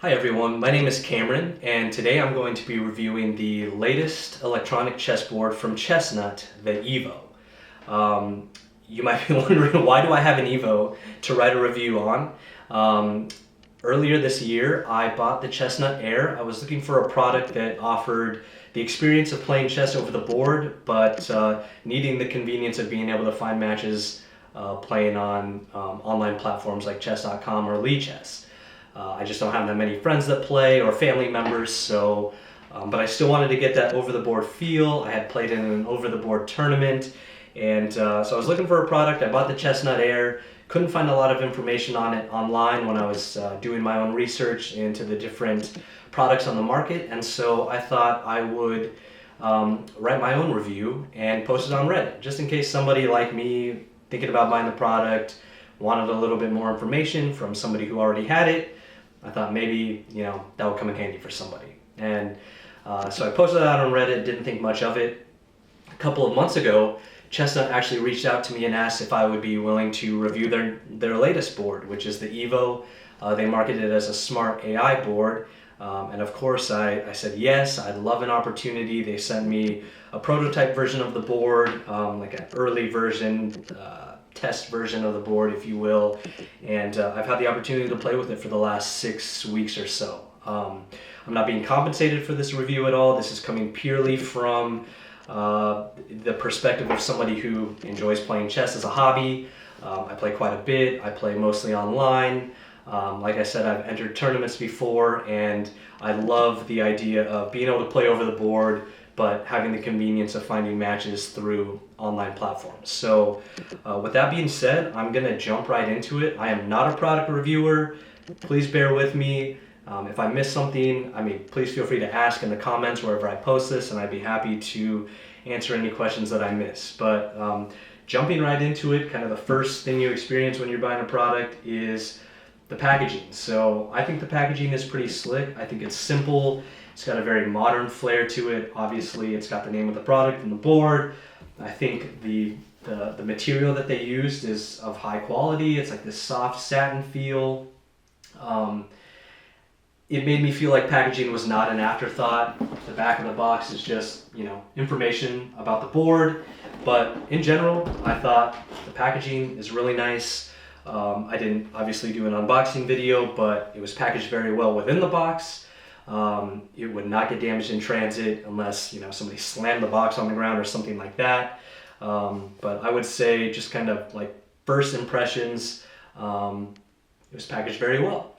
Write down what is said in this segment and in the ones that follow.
Hi everyone, my name is Cameron, and today I'm going to be reviewing the latest electronic chessboard from Chessnut, the EVO. You might be wondering, why do I have an EVO to write a review on? Earlier this year, I bought the Chessnut Air. I was looking for a product that offered the experience of playing chess over the board, but needing the convenience of being able to find matches playing on online platforms like chess.com or lichess. I just don't have that many friends that play or family members, so but I still wanted to get that over-the-board feel. I had played in an over-the-board tournament, and so I was looking for a product. I bought the Chessnut Air. Couldn't find a lot of information on it online when I was doing my own research into the different products on the market, and so I thought I would write my own review and post it on Reddit, just in case somebody like me thinking about buying the product wanted a little bit more information from somebody who already had it. I thought maybe, that would come in handy for somebody. And so I posted it out on Reddit, didn't think much of it. A couple of months ago, Chessnut actually reached out to me and asked if I would be willing to review their latest board, which is the EVO. They marketed it as a smart AI board. And of course, I said yes, I'd love an opportunity. They sent me a prototype version of the board, like an early version, test version of the board, if you will, and I've had the opportunity to play with it for the last 6 weeks or so. I'm not being compensated for this review at all. This is coming purely from the perspective of somebody who enjoys playing chess as a hobby. I play quite a bit. I play mostly online. Like I said, I've entered tournaments before, and I love the idea of being able to play over the board, but having the convenience of finding matches through online platforms. So with that being said, I'm gonna jump right into it. I am not a product reviewer. Please bear with me. If I miss something, please feel free to ask in the comments wherever I post this, and I'd be happy to answer any questions that I miss. But jumping right into it, kind of the first thing you experience when you're buying a product is the packaging. So I think the packaging is pretty slick. I think it's simple. It's got a very modern flair to it. Obviously, it's got the name of the product and the board. I think the material that they used is of high quality. It's like this soft satin feel. It made me feel like packaging was not an afterthought. The back of the box is just, information about the board. But in general, I thought the packaging is really nice. I didn't obviously do an unboxing video, but it was packaged very well within the box. It would not get damaged in transit unless somebody slammed the box on the ground or something like that. But I would say, just kind of like first impressions, it was packaged very well.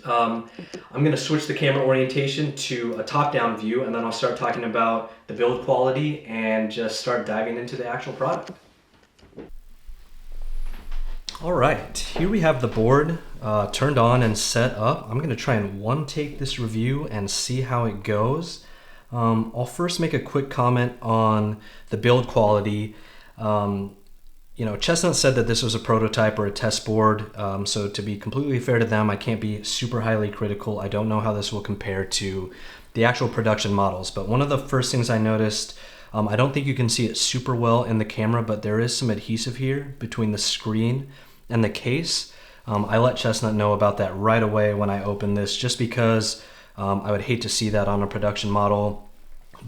I'm going to switch the camera orientation to a top-down view, and then I'll start talking about the build quality and just start diving into the actual product. All right, here we have the board turned on and set up. I'm going to try and one-take this review and see how it goes. I'll first make a quick comment on the build quality. Chessnut said that this was a prototype or a test board, so to be completely fair to them, I can't be super highly critical. I don't know how this will compare to the actual production models, but one of the first things I noticed, I don't think you can see it super well in the camera, but there is some adhesive here between the screen and the case. I let Chessnut know about that right away when I opened this, just because I would hate to see that on a production model.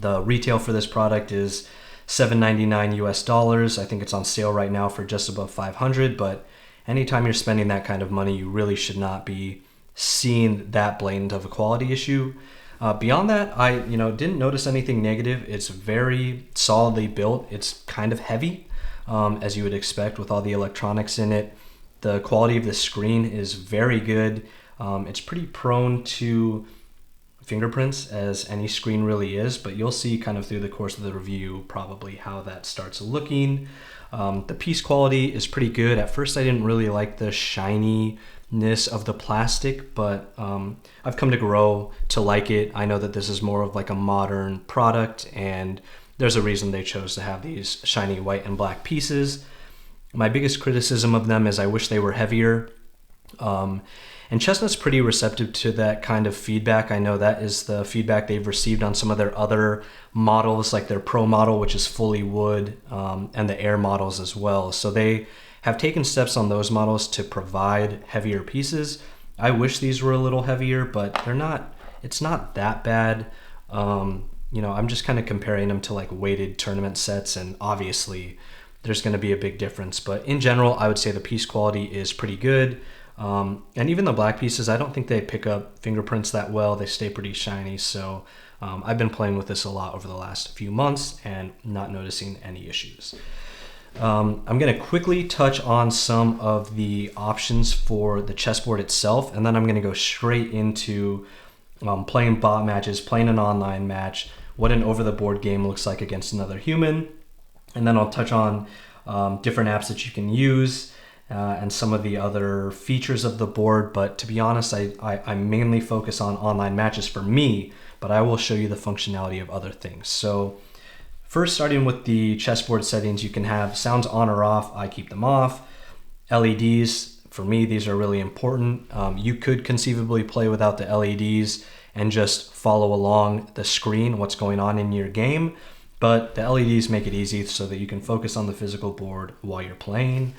The retail for this product is $7.99 US. I think it's on sale right now for just above $500, but anytime you're spending that kind of money, you really should not be seeing that blatant of a quality issue. Beyond that, I didn't notice anything negative. It's very solidly built. It's kind of heavy, as you would expect with all the electronics in it. The quality of the screen is very good. It's pretty prone to fingerprints, as any screen really is, but you'll see kind of through the course of the review probably how that starts looking. The piece quality is pretty good. At first I didn't really like the shininess of the plastic, but I've come to grow to like it. I know that this is more of like a modern product, and there's a reason they chose to have these shiny white and black pieces. My biggest criticism of them is I wish they were heavier. And Chessnut's pretty receptive to that kind of feedback. I know that is the feedback they've received on some of their other models, like their Pro model, which is fully wood, and the Air models as well. So they have taken steps on those models to provide heavier pieces. I wish these were a little heavier, but they're not. It's not that bad. You know, I'm just kind of comparing them to like weighted tournament sets, and obviously there's going to be a big difference. But in general, I would say the piece quality is pretty good. And even the black pieces, I don't think they pick up fingerprints that well. They stay pretty shiny. So I've been playing with this a lot over the last few months and not noticing any issues. I'm going to quickly touch on some of the options for the chessboard itself, and then I'm going to go straight into playing bot matches, playing an online match, what an over-the-board game looks like against another human, and then I'll touch on different apps that you can use and some of the other features of the board. But to be honest, I mainly focus on online matches for me, but I will show you the functionality of other things. So first, starting with the chessboard settings, you can have sounds on or off. I keep them off. LEDs, for me, these are really important. You could conceivably play without the LEDs and just follow along the screen, what's going on in your game. But the LEDs make it easy so that you can focus on the physical board while you're playing.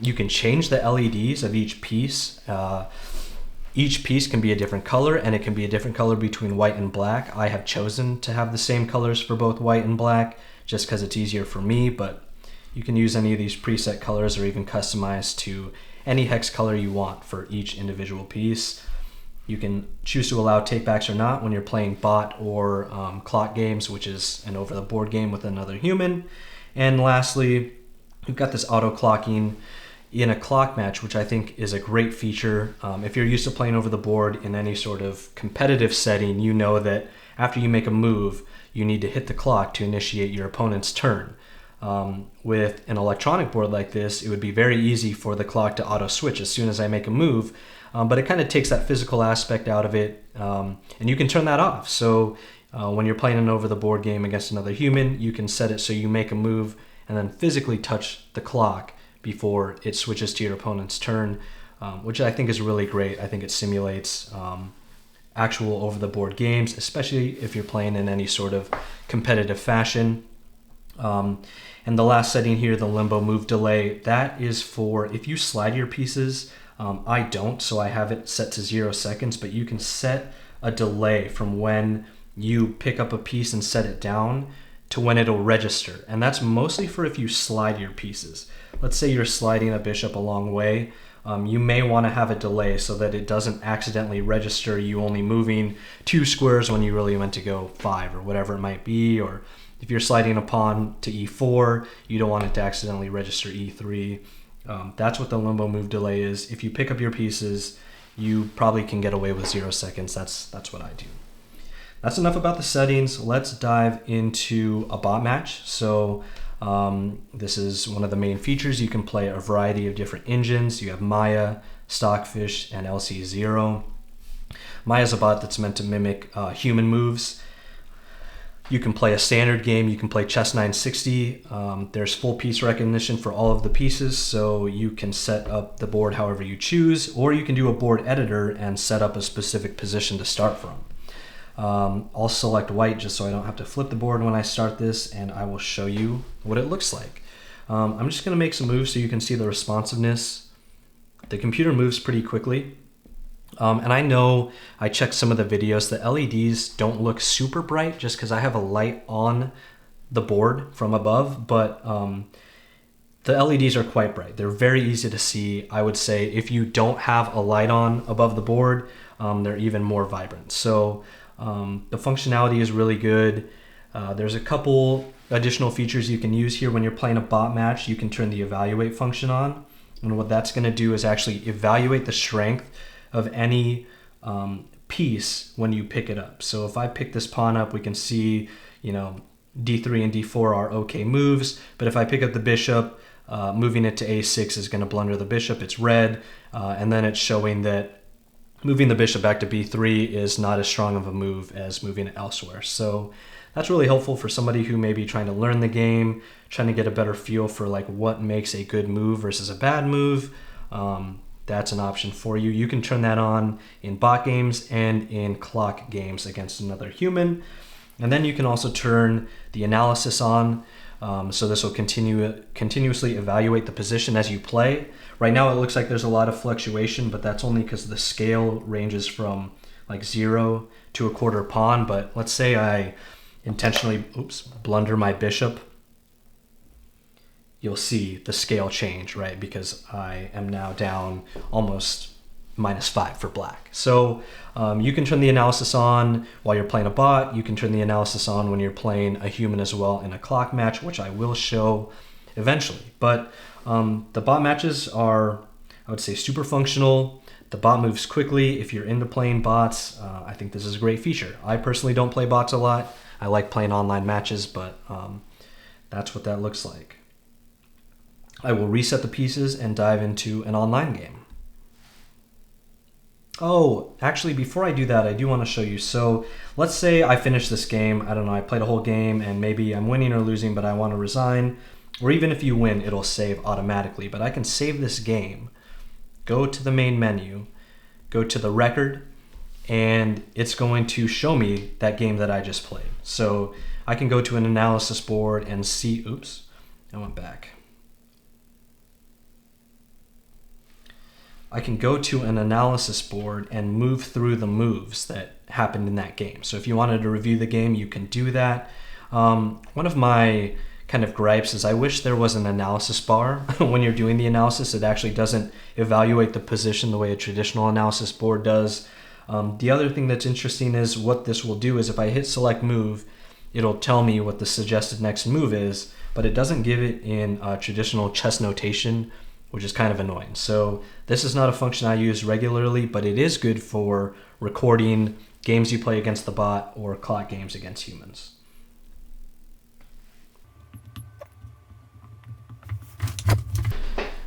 You can change the LEDs of each piece. Each piece can be a different color, and it can be a different color between white and black. I have chosen to have the same colors for both white and black just because it's easier for me, but you can use any of these preset colors or even customize to any hex color you want for each individual piece. You can choose to allow takebacks or not when you're playing bot or clock games, which is an over-the-board game with another human. And lastly, we've got this auto-clocking in a clock match, which I think is a great feature. If you're used to playing over the board in any sort of competitive setting, you know that after you make a move, you need to hit the clock to initiate your opponent's turn. With an electronic board like this, it would be very easy for the clock to auto switch as soon as I make a move, but it kind of takes that physical aspect out of it, and you can turn that off. So when you're playing an over the board game against another human, you can set it so you make a move and then physically touch the clock before it switches to your opponent's turn, which I think is really great. I think it simulates actual over-the-board games, especially if you're playing in any sort of competitive fashion. And the last setting here, the limbo move delay, that is for if you slide your pieces. I don't, so I have it set to 0 seconds, but you can set a delay from when you pick up a piece and set it down to when it'll register. And that's mostly for if you slide your pieces. Let's say you're sliding a bishop a long way. You may want to have a delay so that it doesn't accidentally register you only moving 2 squares when you really meant to go 5 or whatever it might be. Or if you're sliding a pawn to e4, you don't want it to accidentally register e3. That's what the limbo move delay is. If you pick up your pieces, you probably can get away with 0 seconds. That's what I do. That's enough about the settings. Let's dive into a bot match. So this is one of the main features. You can play a variety of different engines. You have Maya, Stockfish, and LC0. Maya is a bot that's meant to mimic human moves. You can play a standard game. You can play Chess 960. There's full piece recognition for all of the pieces, so you can set up the board however you choose, or you can do a board editor and set up a specific position to start from. I'll select white just so I don't have to flip the board when I start this, and I will show you what it looks like. I'm just going to make some moves so you can see the responsiveness. The computer moves pretty quickly. And I know I checked some of the videos. The LEDs don't look super bright just because I have a light on the board from above, but the LEDs are quite bright. They're very easy to see. I would say if you don't have a light on above the board, they're even more vibrant. So the functionality is really good. There's a couple additional features you can use here. When you're playing a bot match, you can turn the evaluate function on. And what that's going to do is actually evaluate the strength of any piece when you pick it up. So if I pick this pawn up, we can see, d3 and d4 are okay moves. But if I pick up the bishop, moving it to a6 is going to blunder the bishop. It's red. And then it's showing that moving the bishop back to b3 is not as strong of a move as moving it elsewhere. So that's really helpful for somebody who may be trying to learn the game, trying to get a better feel for like what makes a good move versus a bad move. That's an option for you. You can turn that on in bot games and in clock games against another human. And then you can also turn the analysis on. So this will continuously evaluate the position as you play. Right now it looks like there's a lot of fluctuation, but that's only because the scale ranges from like 0 to a quarter pawn. But let's say I intentionally blunder my bishop. You'll see the scale change, right? Because I am now down almost -5 for black. So you can turn the analysis on while you're playing a bot. You can turn the analysis on when you're playing a human as well in a clock match, which I will show eventually. But the bot matches are, I would say, super functional. The bot moves quickly. If you're into playing bots, I think this is a great feature. I personally don't play bots a lot. I like playing online matches, but that's what that looks like. I will reset the pieces and dive into an online game. Oh, actually, before I do that, I do want to show you. So let's say I finish this game. I don't know, I played a whole game and maybe I'm winning or losing, but I want to resign. Or even if you win, it'll save automatically. But I can save this game, go to the main menu, go to the record, and it's going to show me that game that I just played. So I can go to an analysis board and see, oops, I went back. I can go to an analysis board and move through the moves that happened in that game. So if you wanted to review the game, you can do that. One of my kind of gripes is I wish there was an analysis bar when you're doing the analysis. It actually doesn't evaluate the position the way a traditional analysis board does. The other thing that's interesting is what this will do is if I hit select move, it'll tell me what the suggested next move is, but it doesn't give it in traditional chess notation, which is kind of annoying. So this is not a function I use regularly, but it is good for recording games you play against the bot or clock games against humans.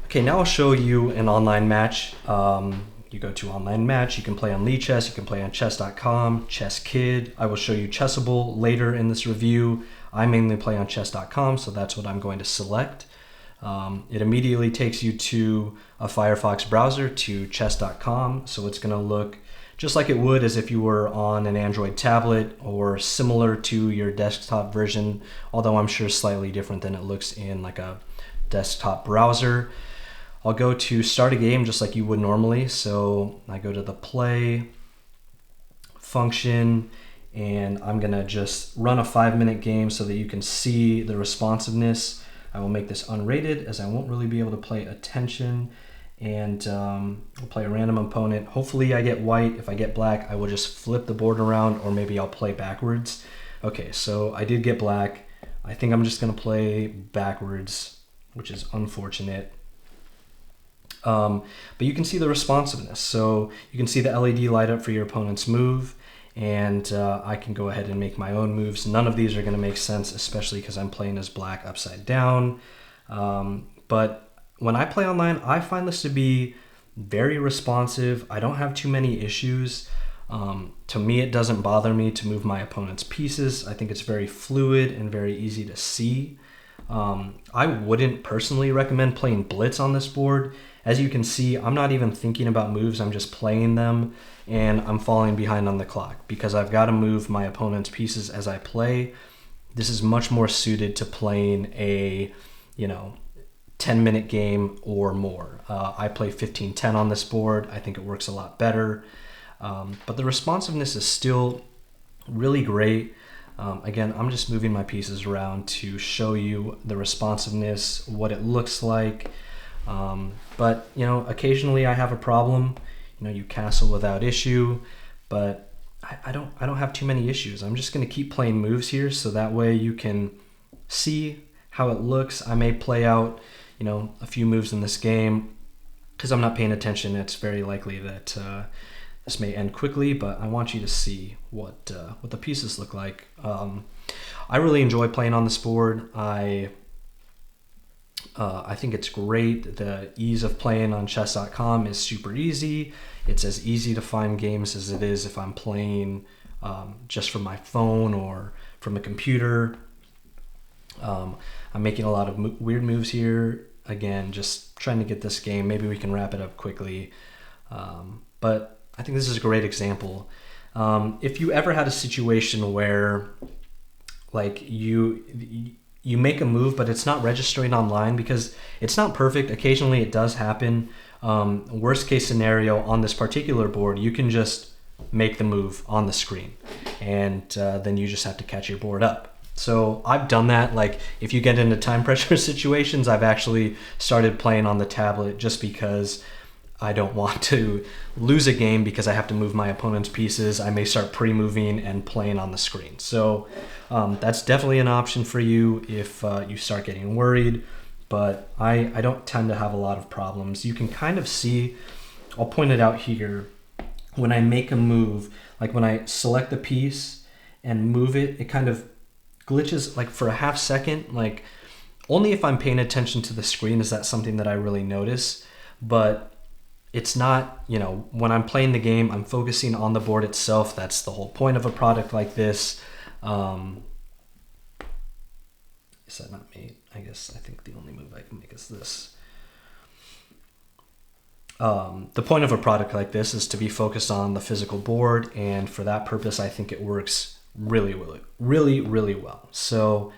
Okay, now I'll show you an online match. You go to online match, you can play on lichess, you can play on chess.com, chess kid. I will show you Chessable later in this review. I mainly play on chess.com, so that's what I'm going to select. It immediately takes you to a Firefox browser to chess.com. So it's going to look just like it would as if you were on an Android tablet or similar to your desktop version, although I'm sure slightly different than it looks in like a desktop browser. I'll go to start a game just like you would normally. So I go to the play function and I'm going to just run a 5-minute game so that you can see the responsiveness. I will make this unrated as I won't really be able to play attention, and we'll play a random opponent. Hopefully I get white. If I get black, I will just flip the board around, or maybe I'll play backwards. Okay, so I did get black. I think I'm just gonna play backwards, which is unfortunate. But you can see the responsiveness. So you can see the LED light up for your opponent's move, and I can go ahead and make my own moves. None of these are going to make sense, especially because I'm playing as black upside down. But when I play online, I find this to be very responsive. I don't have too many issues. To me, it doesn't bother me to move my opponent's pieces. I think it's very fluid and very easy to see. I wouldn't personally recommend playing blitz on this board. As you can see, I'm not even thinking about moves, I'm just playing them, and I'm falling behind on the clock because I've got to move my opponent's pieces as I play. This is much more suited to playing a, 10-minute game or more. I play 15-10 on this board. I think it works a lot better. But the responsiveness is still really great. Again, I'm just moving my pieces around to show you the responsiveness, what it looks like. But occasionally I have a problem. You castle without issue, but I don't have too many issues. I'm just going to keep playing moves here, so that way you can see how it looks. I may play out, a few moves in this game because I'm not paying attention. It's very likely that this may end quickly, but I want you to see what the pieces look like. I really enjoy playing on this board. I think it's great. The ease of playing on chess.com is super easy. It's as easy to find games as it is if I'm playing just from my phone or from a computer. I'm making a lot of weird moves here. Again, just trying to get this game. Maybe we can wrap it up quickly. But I think this is a great example. If you ever had a situation where like you you make a move, but it's not registering online because it's not perfect. Occasionally it does happen. Worst case scenario on this particular board, you can just make the move on the screen, and then you just have to catch your board up. So I've done that. Like if you get into time pressure situations, I've actually started playing on the tablet just because I don't want to lose a game because I have to move my opponent's pieces. I may start pre-moving and playing on the screen. So that's definitely an option for you if you start getting worried, but I don't tend to have a lot of problems. You can kind of see, I'll point it out here, when I make a move, like when I select the piece and move it, it kind of glitches like for a half second. Like only if I'm paying attention to the screen is that something that I really notice, but it's not, you know, when I'm playing the game, I'm focusing on the board itself. That's the whole point of a product like this. Is that not made? I think the only move I can make is this. The point of a product like this is to be focused on the physical board, and for that purpose, I think it works really well. So,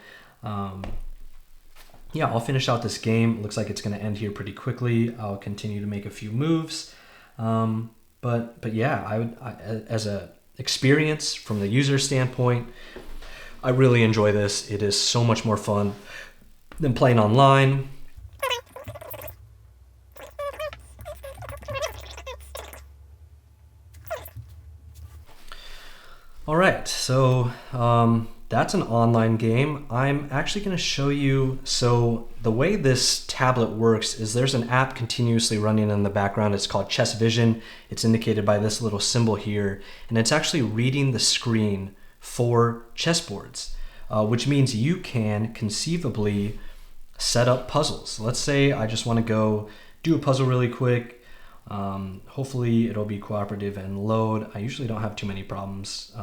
yeah, I'll finish out this game. It looks like it's going to end here pretty quickly. I'll continue to make a few moves. But yeah, as a experience from the user standpoint, I really enjoy this. It is so much more fun than playing online. All right, so that's an online game. I'm actually going to show you, so the way this tablet works is there's an app continuously running in the background. It's called Chess Vision. It's indicated by this little symbol here, and it's actually reading the screen for chessboards, which means you can conceivably set up puzzles. Let's say I just want to go do a puzzle really quick. Hopefully it'll be cooperative and load. I usually don't have too many problems.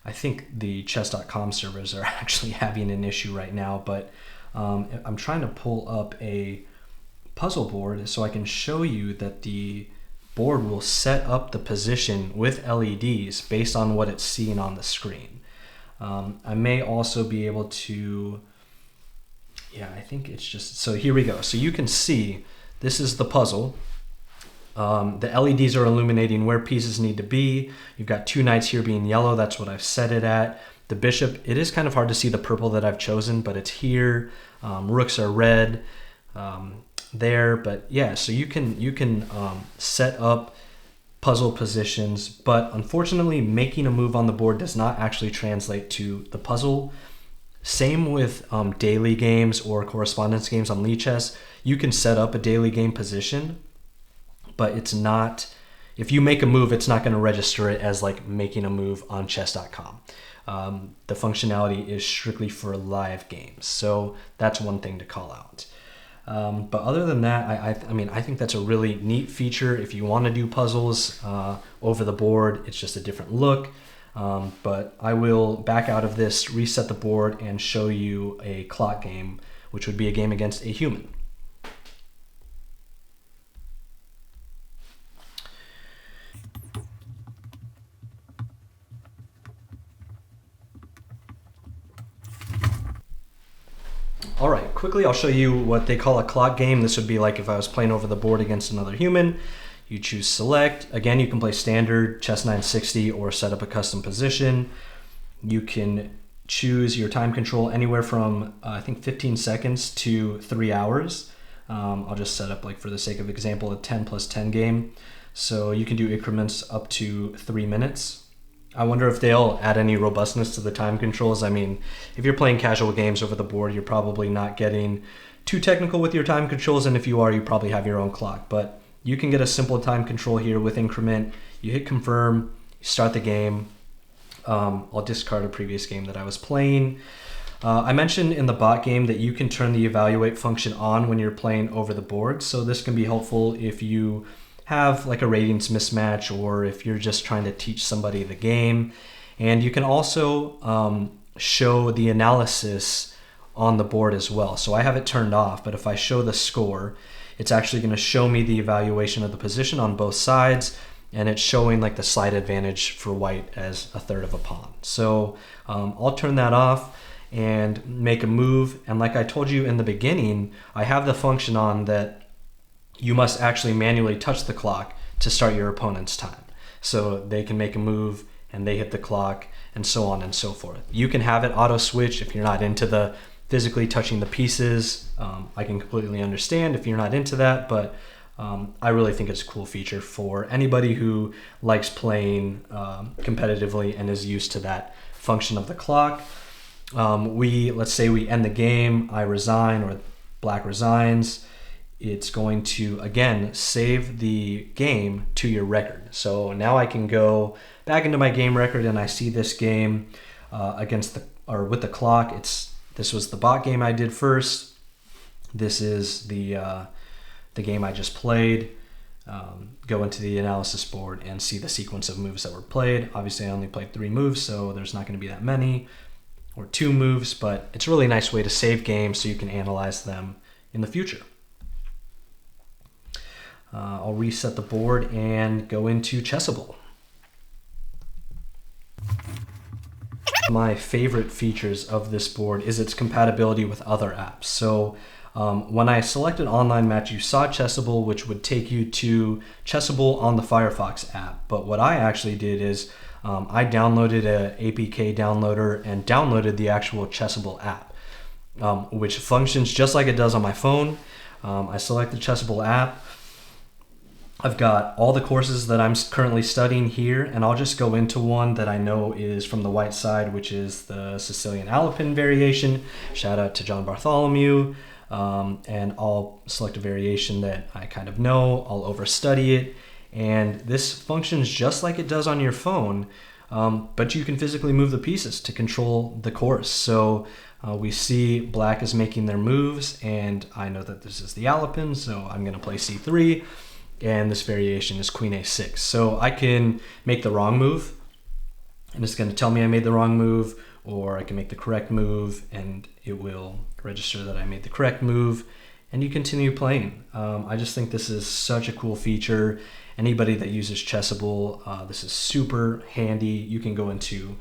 I think the chess.com servers are actually having an issue right now, but I'm trying to pull up a puzzle board so I can show you that the board will set up the position with LEDs based on what it's seeing on the screen. I may also be able to, yeah, I think it's just, so here we go. So you can see this is the puzzle. The LEDs are illuminating where pieces need to be. You've got two knights here being yellow. That's what I've set it at. The bishop, it is kind of hard to see the purple that I've chosen, but it's here. Rooks are red there, but yeah, so you can set up puzzle positions, but unfortunately making a move on the board does not actually translate to the puzzle. Same with daily games or correspondence games on lichess. You can set up a daily game position, but it's not, if you make a move, it's not going to register it as like making a move on chess.com. The functionality is strictly for live games. So that's one thing to call out. But other than that, I mean, I think that's a really neat feature. If you want to do puzzles over the board, it's just a different look. But I will back out of this, reset the board, and show you a clock game, which would be a game against a human. All right, quickly I'll show you what they call a clock game. This would be like if I was playing over the board against another human. You choose select. Again, you can play standard, chess 960, or set up a custom position. You can choose your time control anywhere from, I think 15 seconds to 3 hours. I'll just set up, like for the sake of example, a 10 plus 10 game. So you can do increments up to 3 minutes. I wonder if they'll add any robustness to the time controls. I mean, if you're playing casual games over the board, you're probably not getting too technical with your time controls, and if you are, you probably have your own clock. But you can get a simple time control here with increment. You hit confirm, you start the game. I'll discard a previous game that I was playing. I mentioned in the bot game that you can turn the evaluate function on when you're playing over the board. So this can be helpful if you have like a ratings mismatch, or if you're just trying to teach somebody the game. And you can also show the analysis on the board as well. So I have it turned off, but if I show the score, it's actually going to show me the evaluation of the position on both sides, and it's showing like the slight advantage for white as a third of a pawn. So I'll turn that off. and make a move. And like I told you in the beginning, I have the function on that you must actually manually touch the clock to start your opponent's time. So they can make a move and they hit the clock, and so on and so forth. You can have it auto switch if you're not into the physically touching the pieces. I can completely understand if you're not into that, but I really think it's a cool feature for anybody who likes playing competitively and is used to that function of the clock. Let's say we end the game, I resign or black resigns. It's going to, again, save the game to your record. So now I can go back into my game record and I see this game with the clock. This was the bot game I did first. This is the game I just played. Go into the analysis board and see the sequence of moves that were played. Obviously, I only played 3 moves, so there's not going to be that many, or 2 moves, but it's a really nice way to save games so you can analyze them in the future. I'll reset the board and go into Chessable. My favorite features of this board is its compatibility with other apps. So when I selected online match, you saw Chessable, which would take you to Chessable on the Firefox app. But what I actually did is I downloaded an APK downloader and downloaded the actual Chessable app, which functions just like it does on my phone. I select the Chessable app. I've got all the courses that I'm currently studying here, and I'll just go into one that I know is from the white side, which is the Sicilian Alpin variation. Shout out to John Bartholomew. And I'll select a variation that I kind of know. I'll overstudy it. And this functions just like it does on your phone, but you can physically move the pieces to control the course. So we see black is making their moves, and I know that this is the Alpin, so I'm going to play c3. And this variation is queen a6. So I can make the wrong move, and it's going to tell me I made the wrong move, or I can make the correct move, and it will register that I made the correct move, and you continue playing. I just think this is such a cool feature. Anybody that uses Chessable, this is super handy. You can go into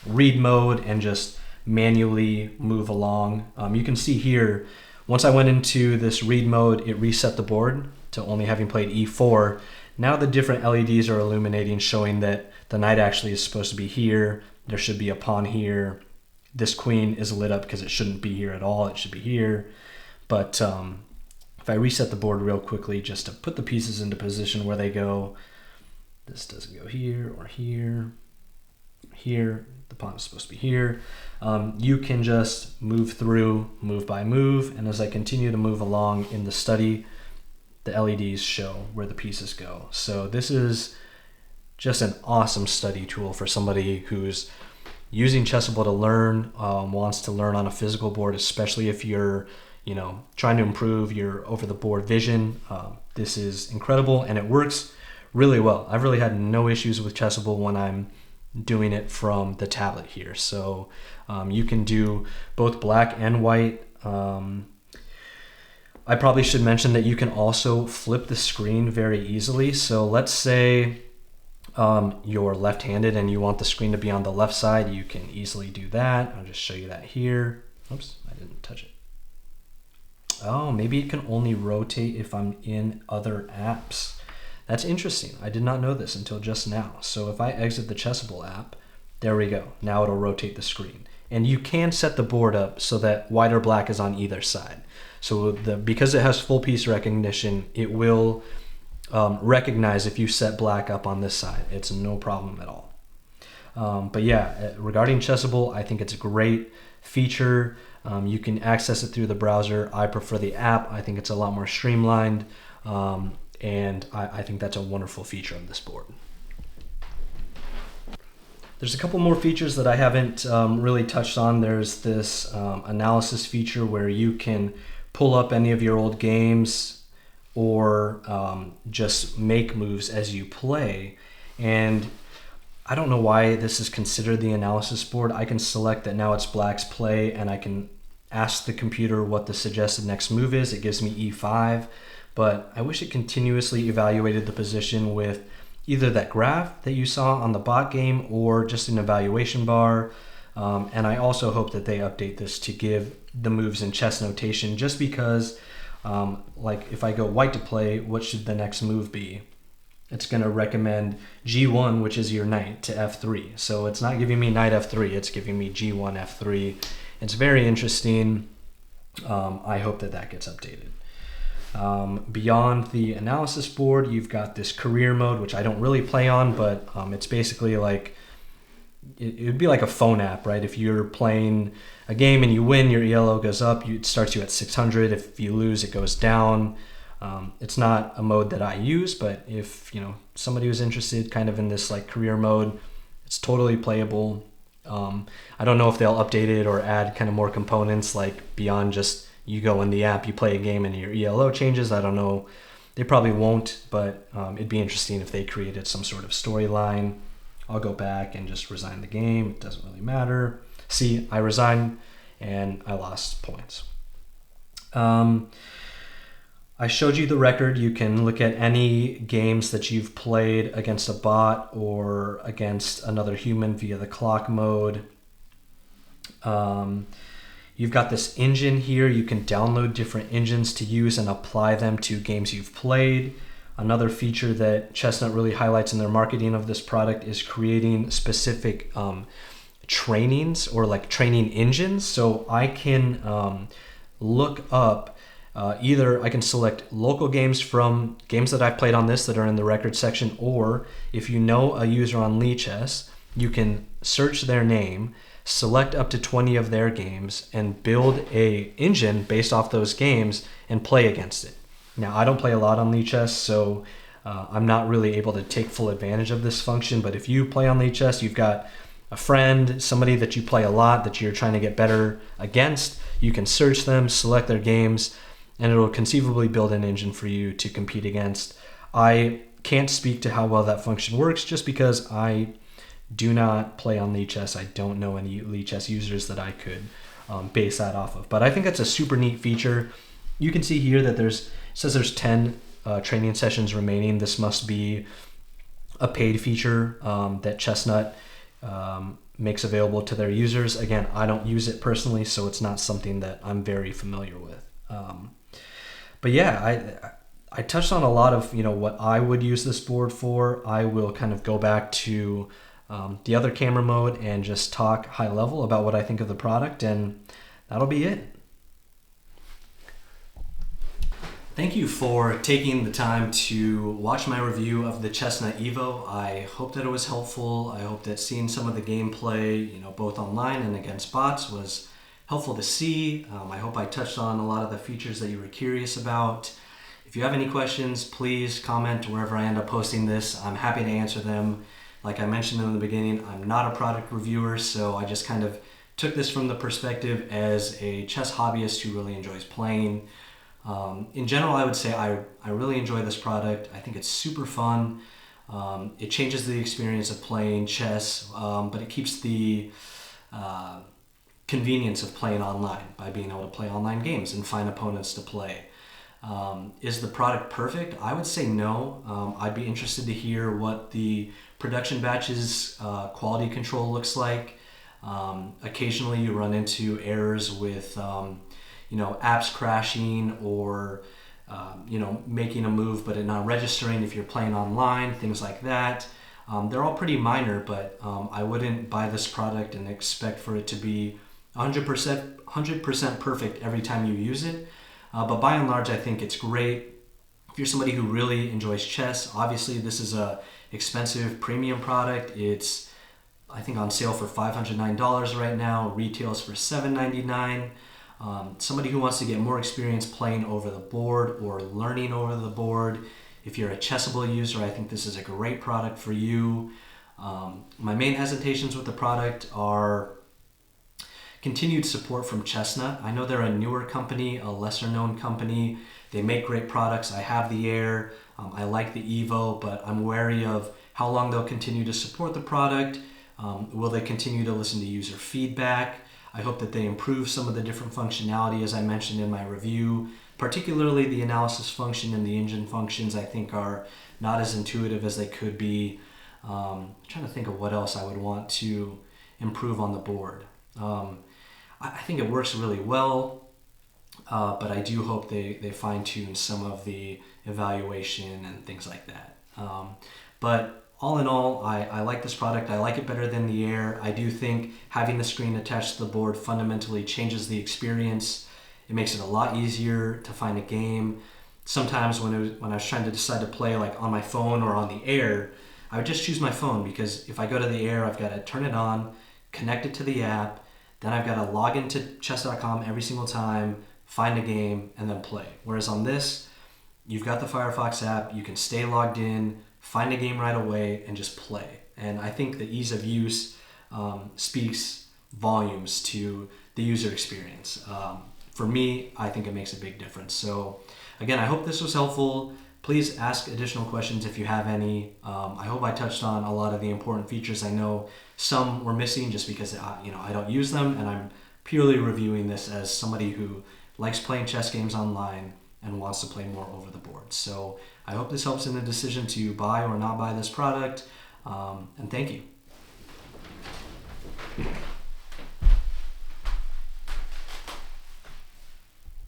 read mode and just manually move along. You can see here, once I went into this read mode, it reset the board to only having played e4. Now the different LEDs are illuminating, showing that the knight actually is supposed to be here. There should be a pawn here. This queen is lit up because it shouldn't be here at all. It should be here. But if I reset the board real quickly just to put the pieces into position where they go, this doesn't go here or here, here. The pawn is supposed to be here. You can just move through, move by move, and as I continue to move along in the study, the LEDs show where the pieces go. So this is just an awesome study tool for somebody who's using Chessable to learn, wants to learn on a physical board, especially if you're, trying to improve your over-the-board vision. This is incredible, and it works really well. I've really had no issues with Chessable when I'm doing it from the tablet here. So you can do both black and white. I probably should mention that you can also flip the screen very easily. So let's say you're left-handed and you want the screen to be on the left side. You can easily do that. I'll just show you that here. Oops, I didn't touch it. Oh, maybe it can only rotate if I'm in other apps. That's interesting. I did not know this until just now. So if I exit the Chessable app, there we go. Now it'll rotate the screen. And you can set the board up so that white or black is on either side. So because it has full piece recognition, it will recognize if you set black up on this side. It's no problem at all. But yeah, regarding Chessable, I think it's a great feature. You can access it through the browser. I prefer the app. I think it's a lot more streamlined. And I think that's a wonderful feature of this board. There's a couple more features that I haven't really touched on. There's this analysis feature where you can pull up any of your old games or just make moves as you play. And I don't know why this is considered the analysis board. I can select that now it's black's play, and I can ask the computer what the suggested next move is. It gives me e5, but I wish it continuously evaluated the position with either that graph that you saw on the bot game or just an evaluation bar. And I also hope that they update this to give the moves in chess notation, just because like if I go white to play, what should the next move be? It's going to recommend G1, which is your knight, to F3. So it's not giving me knight F3, it's giving me G1, F3. It's very interesting. I hope that that gets updated. Beyond the analysis board, you've got this career mode, which I don't really play on, but it's basically like, it would be like a phone app, right? If you're playing a game and you win, your ELO goes up, it starts you at 600. If you lose, it goes down. It's not a mode that I use, but if somebody was interested kind of in this like career mode, it's totally playable. I don't know if they'll update it or add kind of more components, like beyond just you go in the app, you play a game and your ELO changes. I don't know. They probably won't, but it'd be interesting if they created some sort of storyline. I'll go back and just resign the game. It doesn't really matter. See, I resigned and I lost points. I showed you the record. You can look at any games that you've played against a bot or against another human via the clock mode. You've got this engine here. You can download different engines to use and apply them to games you've played. Another feature that Chessnut really highlights in their marketing of this product is creating specific trainings or like training engines. So I can look up either I can select local games from games that I've played on this that are in the record section, or if you know a user on lichess, you can search their name, select up to 20 of their games, and build a engine based off those games and play against it. Now, I don't play a lot on lichess, so I'm not really able to take full advantage of this function, but if you play on lichess, you've got a friend, somebody that you play a lot that you're trying to get better against, you can search them, select their games, and it'll conceivably build an engine for you to compete against. I can't speak to how well that function works just because I do not play on lichess. I don't know any lichess users that I could base that off of. But I think that's a super neat feature. You can see here that it says there's 10 training sessions remaining. This must be a paid feature that Chessnut makes available to their users. Again, I don't use it personally, so it's not something that I'm very familiar with. But yeah, I touched on a lot of what I would use this board for. I will kind of go back to the other camera mode and just talk high level about what I think of the product, and that'll be it. Thank you for taking the time to watch my review of the Chessnut EVO. I hope that it was helpful. I hope that seeing some of the gameplay, both online and against bots, was helpful to see. I hope I touched on a lot of the features that you were curious about. If you have any questions, please comment wherever I end up posting this. I'm happy to answer them. Like I mentioned in the beginning, I'm not a product reviewer, so I just kind of took this from the perspective as a chess hobbyist who really enjoys playing. In general, I would say I really enjoy this product. I think it's super fun. It changes the experience of playing chess, but it keeps the convenience of playing online by being able to play online games and find opponents to play. Is the product perfect? I would say no. I'd be interested to hear what the production batches quality control looks like. Occasionally you run into errors with apps crashing or making a move but it not registering if you're playing online, things like that. They're all pretty minor, but I wouldn't buy this product and expect for it to be 100% perfect every time you use it. But by and large, I think it's great. If you're somebody who really enjoys chess, obviously this is a expensive premium product. It's, I think, on sale for $509 right now. Retails for $799. Somebody who wants to get more experience playing over the board or learning over the board, if you're a Chessable user, I think this is a great product for you. My main hesitations with the product are continued support from Chessnut. I know they're a newer company, a lesser known company. They make great products. I have the Air. I like the EVO, but I'm wary of how long they'll continue to support the product. Will they continue to listen to user feedback? I hope that they improve some of the different functionality as I mentioned in my review, particularly the analysis function and the engine functions I think are not as intuitive as they could be. I'm trying to think of what else I would want to improve on the board. I think it works really well, but I do hope they fine-tune some of the evaluation and things like that. But all in all, I like this product. I like it better than the Air. I do think having the screen attached to the board fundamentally changes the experience. It makes it a lot easier to find a game. Sometimes when I was trying to decide to play like on my phone or on the Air, I would just choose my phone, because if I go to the Air, I've got to turn it on, connect it to the app, then I've got to log into chess.com every single time, find a game, and then play. Whereas on this, you've got the Firefox app, you can stay logged in, find a game right away, and just play. And I think the ease of use speaks volumes to the user experience. For me, I think it makes a big difference. So again, I hope this was helpful. Please ask additional questions if you have any. I hope I touched on a lot of the important features. I know some were missing just because I don't use them, and I'm purely reviewing this as somebody who likes playing chess games online and wants to play more over the board. So I hope this helps in the decision to buy or not buy this product, and thank you.